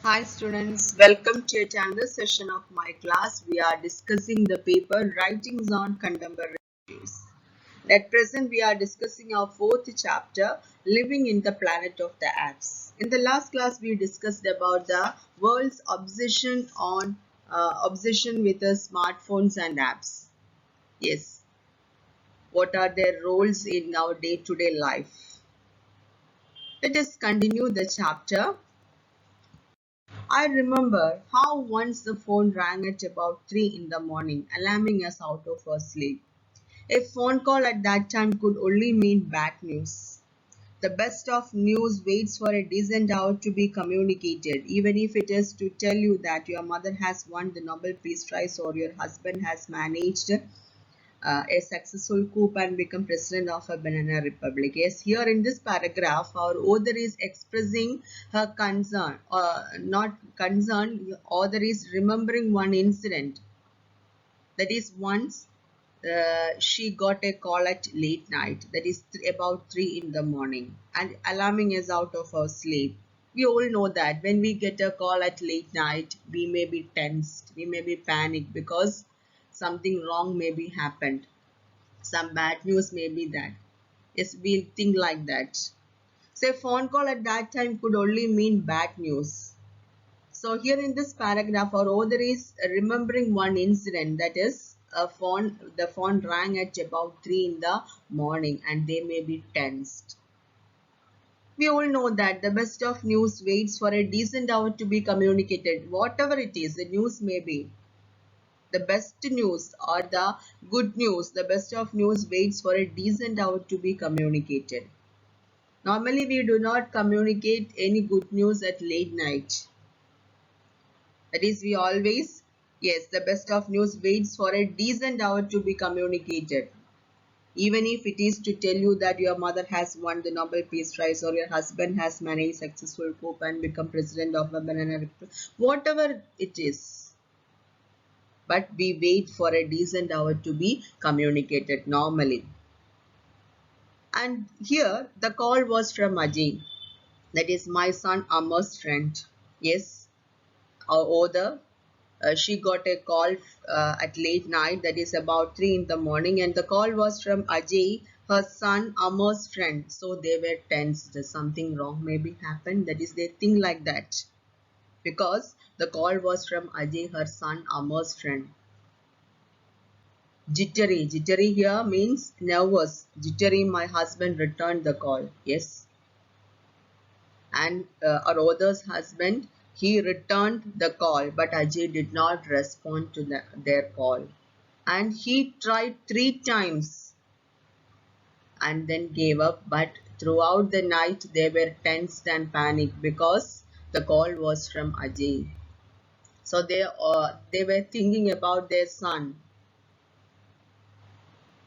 Hi students, welcome to yet another session of my class. We are discussing the paper Writings on Contemporary Issues. At present, we are discussing our fourth chapter, Living in the Planet of the Apps. In the last class, we discussed about the world's obsession with the smartphones and apps. Yes, what are their roles in our day-to-day life? Let us continue the chapter. I remember how once the phone rang at about 3 in the morning, alarming us out of our sleep. A phone call at that time could only mean bad news. The best of news waits for a decent hour to be communicated, even if it is to tell you that your mother has won the Nobel Peace Prize or your husband has managed a successful coup and become president of a banana republic. Yes, here in this paragraph, our author is expressing her concern, not concern, author is remembering one incident. That is once she got a call at late night, that is about 3 in the morning, and alarming us out of our sleep. We all know that when we get a call at late night, we may be tensed, we may be panicked because something wrong may be happened, some bad news may be that. Yes, we'll think like that. So a phone call at that time could only mean bad news. So here in this paragraph, our author is remembering one incident, that is the phone rang at about 3 in the morning and they may be tensed. We all know that the best of news waits for a decent hour to be communicated. Whatever it is, the news may be. The best news or the good news, the best of news waits for a decent hour to be communicated. Normally, we do not communicate any good news at late night. That is, we always, yes, the best of news waits for a decent hour to be communicated. Even if it is to tell you that your mother has won the Nobel Peace Prize or your husband has managed successful coup and become president of a banana republic, whatever it is. But we wait for a decent hour to be communicated normally. And here the call was from Ajay, that is my son Amar's friend. Yes, our author, she got a call at late night, that is about 3 in the morning, and the call was from Ajay, her son Amar's friend. So they were tensed, something wrong maybe happened, that is they think like that, because the call was from Ajay, her son Amar's friend. Jittery. Jittery here means nervous. Jittery, my husband returned the call. Yes. And our author's husband, he returned the call, but Ajay did not respond to their call. And he tried 3 times and then gave up. But throughout the night, they were tensed and panicked because the call was from Ajay. So they were thinking about their son.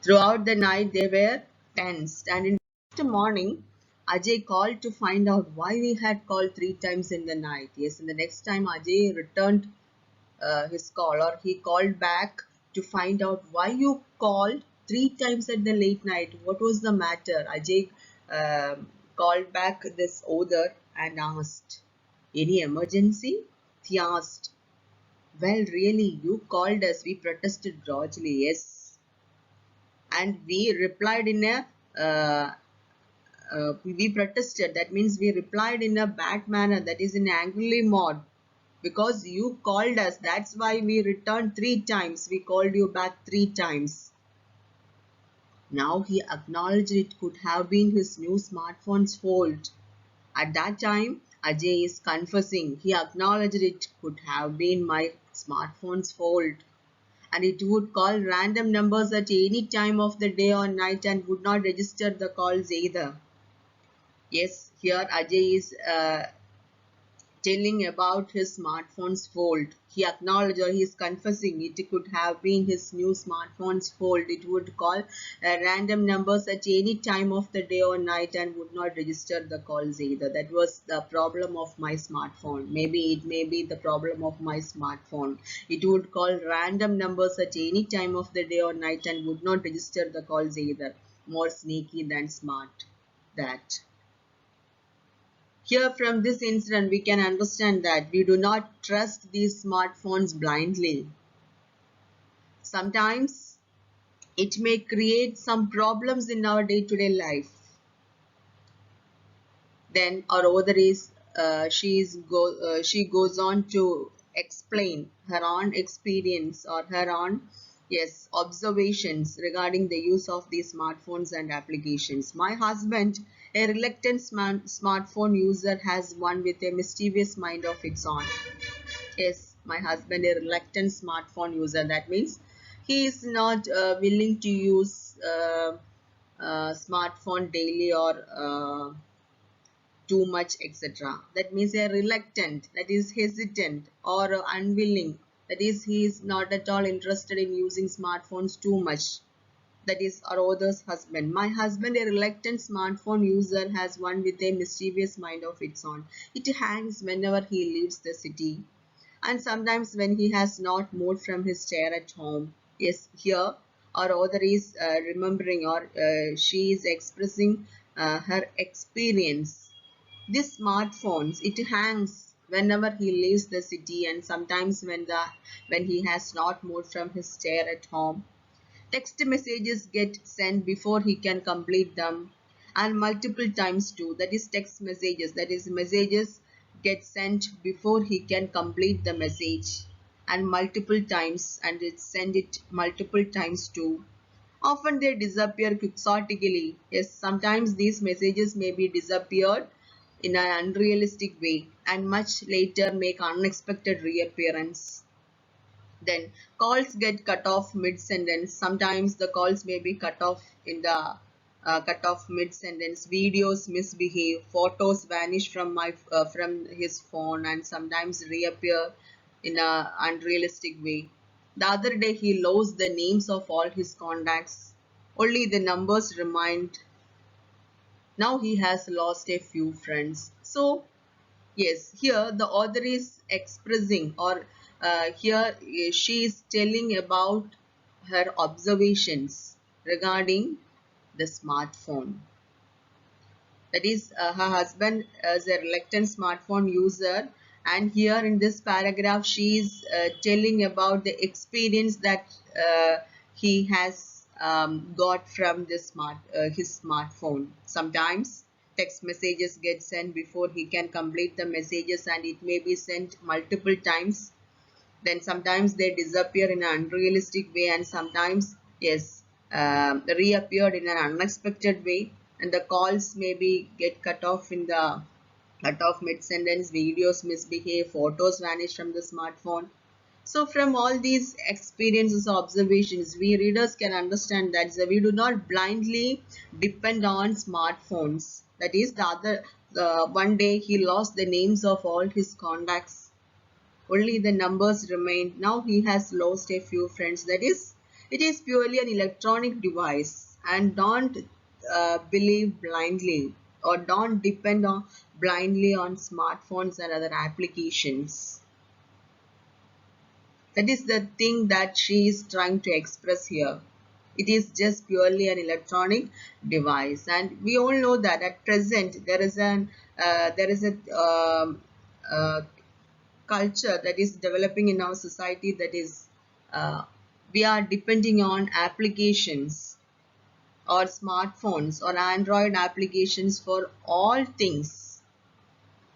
Throughout the night, they were tensed, and in the morning, Ajay called to find out why we had called 3 times in the night. Yes, and the next time Ajay returned his call, or he called back to find out why you called 3 times at the late night. What was the matter? Ajay called back this author and asked, "Any emergency?" He asked. "Well, really, you called us. We protested largely." Yes. And we replied in a we protested, that means we replied in a bad manner, that is in angrily mode, because you called us, that's why we returned 3 times, we called you back 3 times. Now he acknowledged it could have been his new smartphone's fault. At that time, Ajay is confessing, he acknowledged it could have been my smartphone's fault, and it would call random numbers at any time of the day or night and would not register the calls either. Yes, here Ajay is telling about his smartphone's fault. He acknowledged, or he is confessing, it could have been his new smartphone's fault. It would call random numbers at any time of the day or night and would not register the calls either. That was the problem of my smartphone. Maybe it may be the problem of my smartphone. It would call random numbers at any time of the day or night and would not register the calls either. More sneaky than smart. That. Here from this incident, we can understand that we do not trust these smartphones blindly. Sometimes it may create some problems in our day-to-day life. Then our author is she goes on to explain her own experience or her own observations regarding the use of these smartphones and applications. My husband, a reluctant smartphone user, has one with a mischievous mind of its own. Yes, my husband, a reluctant smartphone user. That means he is not willing to use smartphone daily or too much, etc. That means a reluctant, that is hesitant or unwilling. That is, he is not at all interested in using smartphones too much. That is our author's husband. My husband, a reluctant smartphone user, has one with a mischievous mind of its own. It hangs whenever he leaves the city, and sometimes when he has not moved from his chair at home. Yes, here our author is remembering, or she is expressing her experience. These smartphones, it hangs whenever he leaves the city, and sometimes when he has not moved from his chair at home. Text messages get sent before he can complete them, and multiple times too. That is text messages. That is messages get sent before he can complete the message, and multiple times, and it send it multiple times too. Often they disappear quixotically. Yes, sometimes these messages may be disappeared in an unrealistic way and much later make unexpected reappearance. Then calls get cut off mid-sentence. Sometimes the calls may be cut off in the cut off mid-sentence. Videos misbehave. Photos vanish from from his phone and sometimes reappear in a unrealistic way. The other day he lost the names of all his contacts. Only the numbers remained. Now he has lost a few friends. So yes, here the author is expressing, or here she is telling about her observations regarding the smartphone. That is, her husband is a reluctant smartphone user, and here in this paragraph she is telling about the experience that he has got from his smartphone. Sometimes text messages get sent before he can complete the messages, and it may be sent multiple times. Then sometimes they disappear in an unrealistic way, and sometimes reappeared in an unexpected way, and the calls maybe get cut off in the cut off mid-sentence. Videos misbehave, photos vanish from the smartphone. So from all these experiences or observations, we readers can understand that we do not blindly depend on smartphones. That is, one day he lost the names of all his contacts. Only the numbers remain. Now he has lost a few friends. That is, it is purely an electronic device, and don't believe blindly, or don't depend on blindly on smartphones and other applications. That is the thing that she is trying to express here. It is just purely an electronic device, and we all know that at present there is a culture that is developing in our society, that is we are depending on applications or smartphones or Android applications for all things.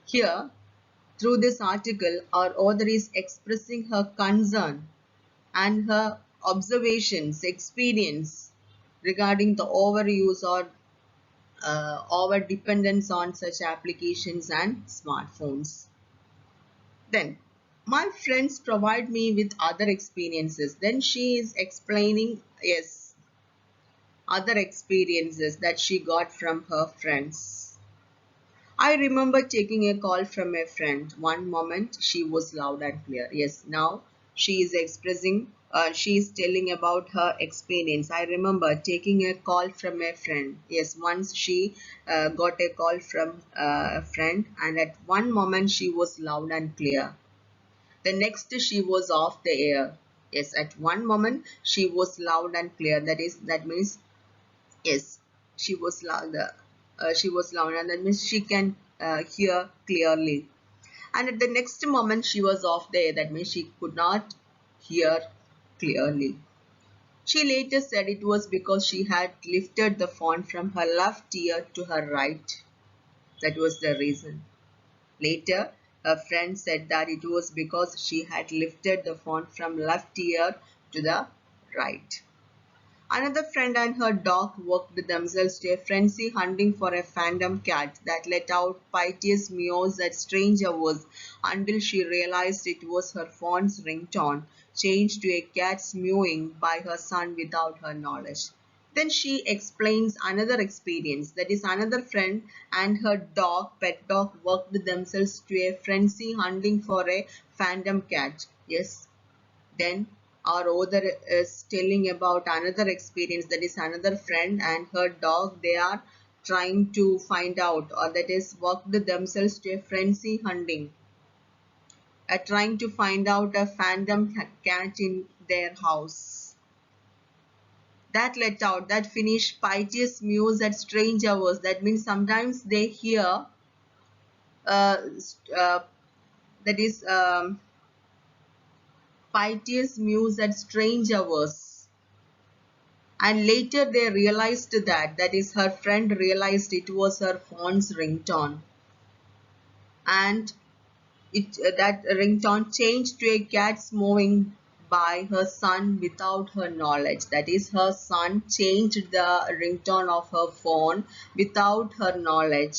Here, through this article, our author is expressing her concern and her observations, experience regarding the overuse or over dependence on such applications and smartphones. Then, my friends provide me with other experiences. Then she is explaining, yes, other experiences that she got from her friends. I remember taking a call from a friend. One moment she was loud and clear. Yes, now she is expressing, she is telling about her experience. I remember taking a call from a friend. Yes, once she got a call from a friend, and at one moment she was loud and clear. The next she was off the air. Yes, at one moment she was loud and clear. That means yes, she was loud. She was loud, and that means she can hear clearly. And at the next moment, she was off the air. That means she could not hear clearly. She later said it was because she had lifted the phone from her left ear to her right. That was the reason. Later, her friend said that it was because she had lifted the phone from left ear to the right. Another friend and her dog worked themselves to a frenzy hunting for a phantom cat that let out piteous meows at strange hours until she realized it was her phone's ringtone, changed to a cat's mewing by her son without her knowledge. Then she explains another experience, that is, another friend and her dog, pet dog, worked themselves to a frenzy hunting for a phantom cat. Yes, then our author is telling about another experience, that is another friend and her dog, they are trying to find out, or that is worked themselves to a frenzy hunting, trying to find out a phantom cat in their house that let out, that finish piteous mews at strange hours. That means sometimes they hear uh, uh, that is piteous mews at strange hours, and later they realized that is her friend realized it was her phone's ringtone, and that ringtone changed to a cat's mowing by her son without her knowledge. That is, her son changed the ringtone of her phone without her knowledge.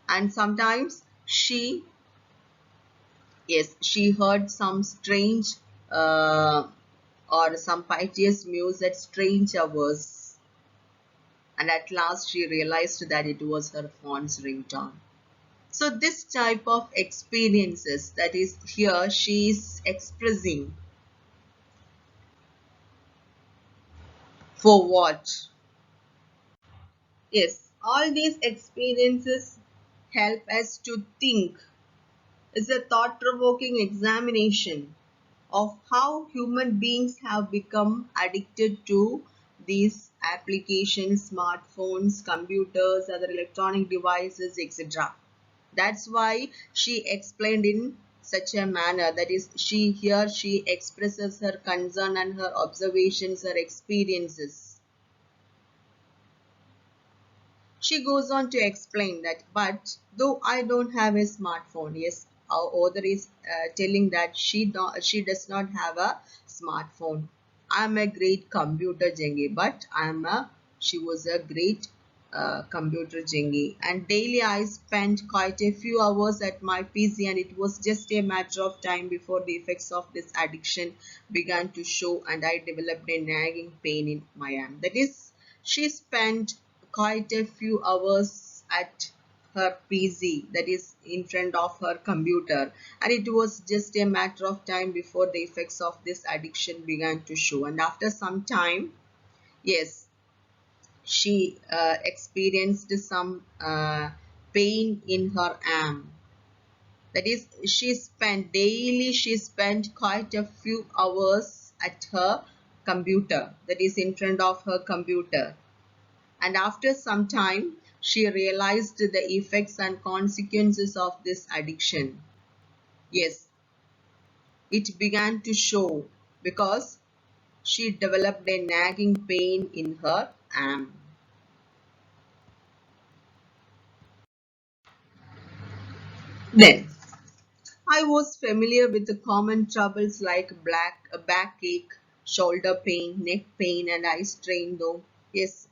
And sometimes she heard some strange uh, or some piteous mews at strange hours, and at last she realized that it was her phone's ringtone. So this type of experiences, that is, here she is expressing for what? Yes, all these experiences help us to think. It's a thought-provoking examination of how human beings have become addicted to these applications, smartphones, computers, other electronic devices, etc. That's why she explained in such a manner, that is, she expresses her concern and her observations, her experiences. She goes on to explain that, but though I don't have a smartphone, yes, our author is telling that she does not have a smartphone. I'm a great computer junkie, but she was a great computer junkie, and daily I spent quite a few hours at my PC, and it was just a matter of time before the effects of this addiction began to show, and I developed a nagging pain in my arm. That is, she spent quite a few hours at her PC, that is in front of her computer, and it was just a matter of time before the effects of this addiction began to show. And after some time, yes, she experienced some pain in her arm. That is, she spent quite a few hours at her computer, that is in front of her computer. And after some time, she realized the effects and consequences of this addiction. Yes, it began to show because she developed a nagging pain in her arm. Then, I was familiar with the common troubles like backache, shoulder pain, neck pain, and eye strain, though. Yes,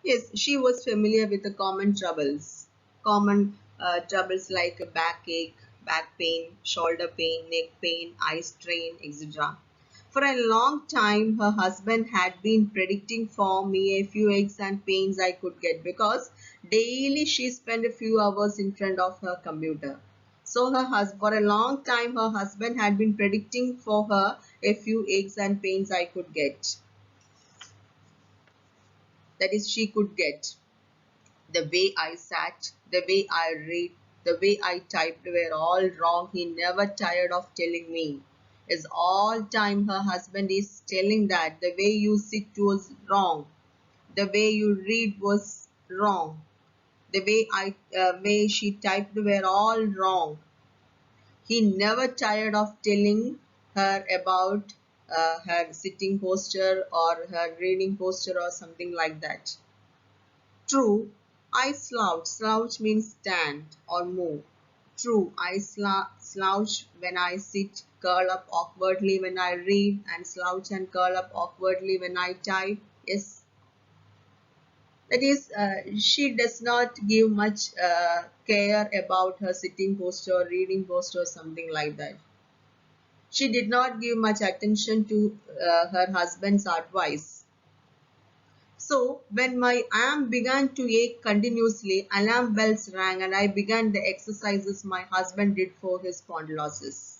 yes, she was familiar with the common troubles like backache, back pain, shoulder pain, neck pain, eye strain, etc. For a long time, her husband had been predicting for me a few aches and pains I could get, because daily she spent a few hours in front of her computer. So for a long time, her husband had been predicting for her a few aches and pains I could get. That is, she could get. The way I sat, the way I read, the way I typed were all wrong. He never tired of telling me. Is all time her husband is telling that the way you sit was wrong. The way you read was wrong. The way she typed were all wrong. He never tired of telling her about her sitting posture or her reading posture or something like that. True, I slouch. Slouch means stand or move. True, I slouch when I sit, curl up awkwardly when I read, and slouch and curl up awkwardly when I type. Yes, that is, she does not give much care about her sitting posture, reading posture, something like that. She did not give much attention to her husband's advice. So, when my arm began to ache continuously, alarm bells rang and I began the exercises my husband did for his spondylosis.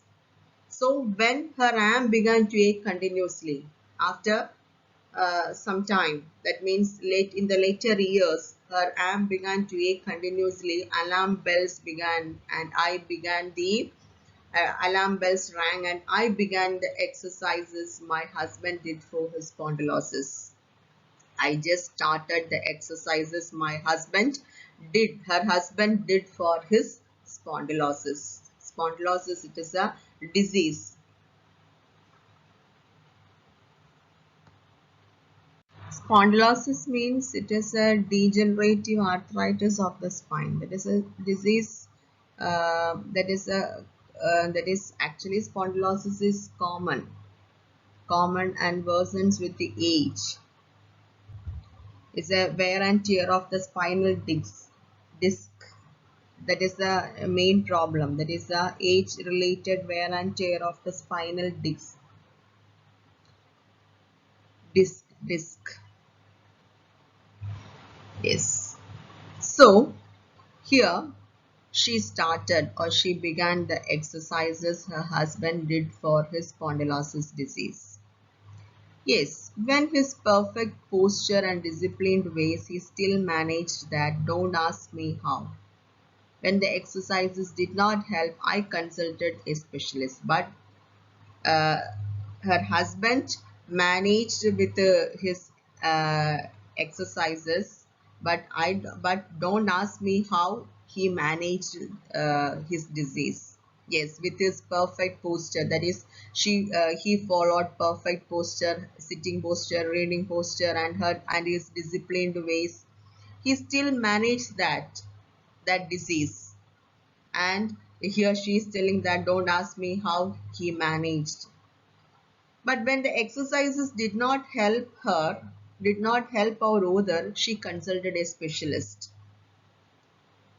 So, when her arm began to ache continuously, after some time, that means late in the later years, her arm began to ache continuously, alarm bells began, and I began the alarm bells rang, and I began the exercises my husband did for his spondylosis. I just started the exercises her husband did for his spondylosis. Spondylosis, it is a disease. Spondylosis means it is a degenerative arthritis of the spine. That is a disease. That is actually spondylosis is common and worsens with the age. It's a wear and tear of the spinal disc. That is the main problem. That is the age-related wear and tear of the spinal disc. Yes. So here she began the exercises her husband did for his spondylosis disease. Yes, when his perfect posture and disciplined ways, he still managed that. Don't ask me how. When the exercises did not help, I consulted a specialist. But uh, her husband managed with his uh, exercises, but don't ask me how he managed his disease. Yes, with his perfect posture, that is, he followed perfect posture, sitting posture, reading posture, and his disciplined ways. He still managed that disease. And here she is telling that don't ask me how he managed. But when the exercises did not help our other, she consulted a specialist.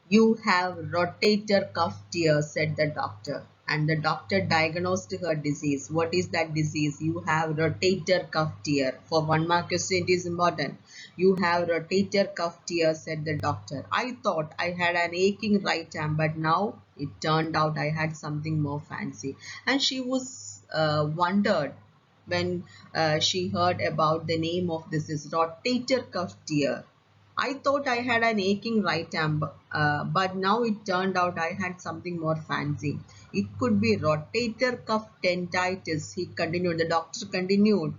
You have rotator cuff tear, said the doctor. And the doctor diagnosed her disease. What is that disease? You have rotator cuff tear. For 1 mark question, it is important. You have rotator cuff tear, said the doctor. I thought I had an aching right arm, but now it turned out I had something more fancy. And she was wondered when she heard about the name of this is rotator cuff tear. I thought I had an aching right arm, but now it turned out I had something more fancy. It could be rotator cuff tendinitis. He continued. The doctor continued.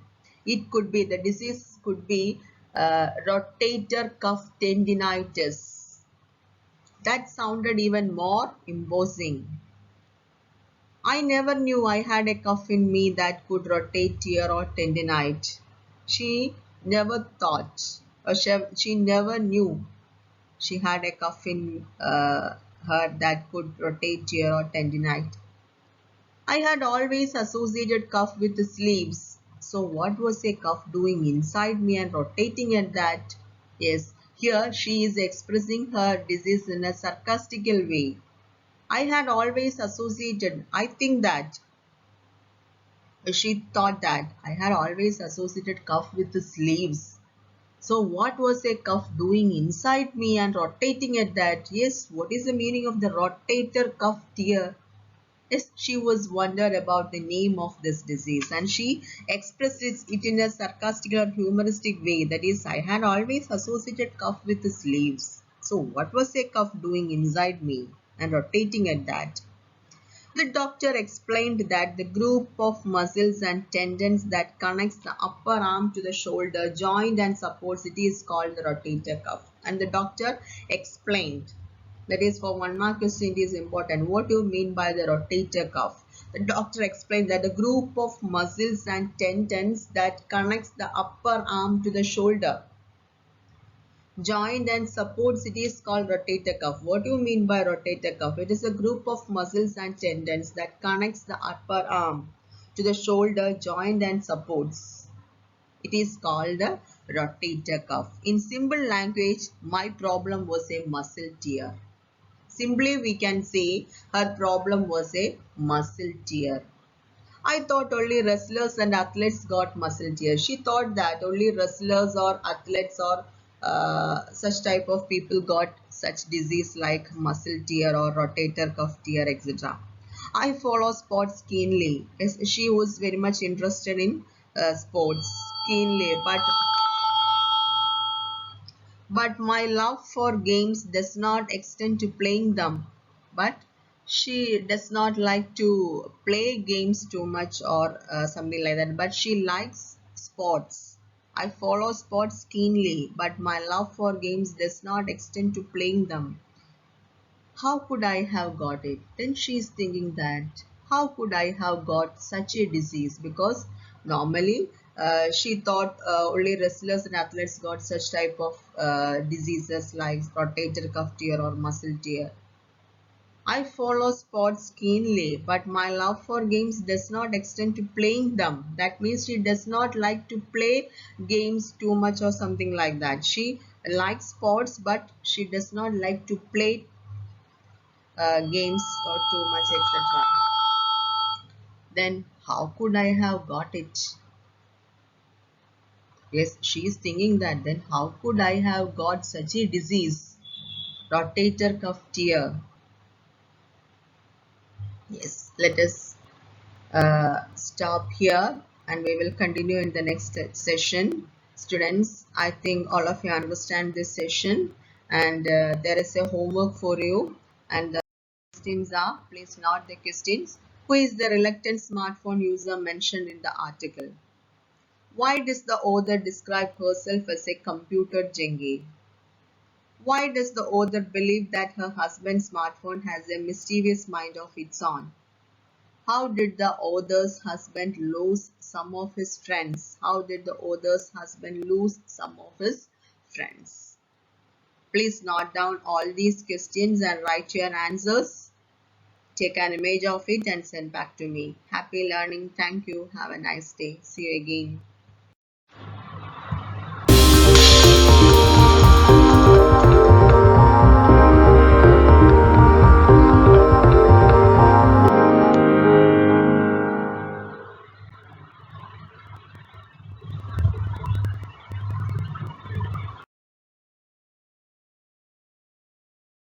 It could be, the disease could be rotator cuff tendinitis. That sounded even more imposing. I never knew I had a cuff in me that could rotate, tear, or tendinite. She never thought, or she never knew she had a cuff in her that could rotate, tear, or tendinite. I had always associated cuff with the sleeves. So what was a cuff doing inside me and rotating at that? Yes, here she is expressing her disease in a sarcastical way. I had always associated, I think that she thought that I had always associated cuff with the sleeves. So what was a cuff doing inside me and rotating at that? Yes, what is the meaning of the rotator cuff tear? Yes, she was wondered about the name of this disease and she expressed it in a sarcastic or humoristic way. That is, I had always associated cuff with the sleeves. So what was a cuff doing inside me and rotating at that? The doctor explained that the group of muscles and tendons that connects the upper arm to the shoulder joint and supports it is called the rotator cuff. And the doctor explained, that is for 1 mark question, it is important. What do you mean by the rotator cuff? The doctor explained that the group of muscles and tendons that connects the upper arm to the shoulder joint and supports it is called rotator cuff. What do you mean by rotator cuff? It is a group of muscles and tendons that connects the upper arm to the shoulder joint and supports. It is called a rotator cuff. In simple language, my problem was a muscle tear. Simply we can say her problem was a muscle tear. I thought only wrestlers and athletes got muscle tear. She thought that only wrestlers or athletes or such type of people got such disease like muscle tear or rotator cuff tear, etc. I follow sports keenly. Yes, she was very much interested in sports keenly, but my love for games does not extend to playing them. But she does not like to play games too much or something like that. But she likes sports. I follow sports keenly, but my love for games does not extend to playing them. How could I have got it? Then she is thinking that how could I have got such a disease? Because normally she thought only wrestlers and athletes got such type of diseases like rotator cuff tear or muscle tear. I follow sports keenly, but my love for games does not extend to playing them. That means she does not like to play games too much or something like that. She likes sports, but she does not like to play games or too much, etc. Then how could I have got it? Yes, she is thinking that then how could I have got such a disease? Rotator cuff tear. Yes, let us stop here and we will continue in the next session. Students, I think all of you understand this session and there is a homework for you and the questions are, please note the questions. Who is the reluctant smartphone user mentioned in the article? Why does the author describe herself as a computer junkie? Why does the author believe that her husband's smartphone has a mischievous mind of its own? How did the author's husband lose some of his friends? How did the author's husband lose some of his friends? Please note down all these questions and write your answers. Take an image of it and send back to me. Happy learning. Thank you. Have a nice day. See you again.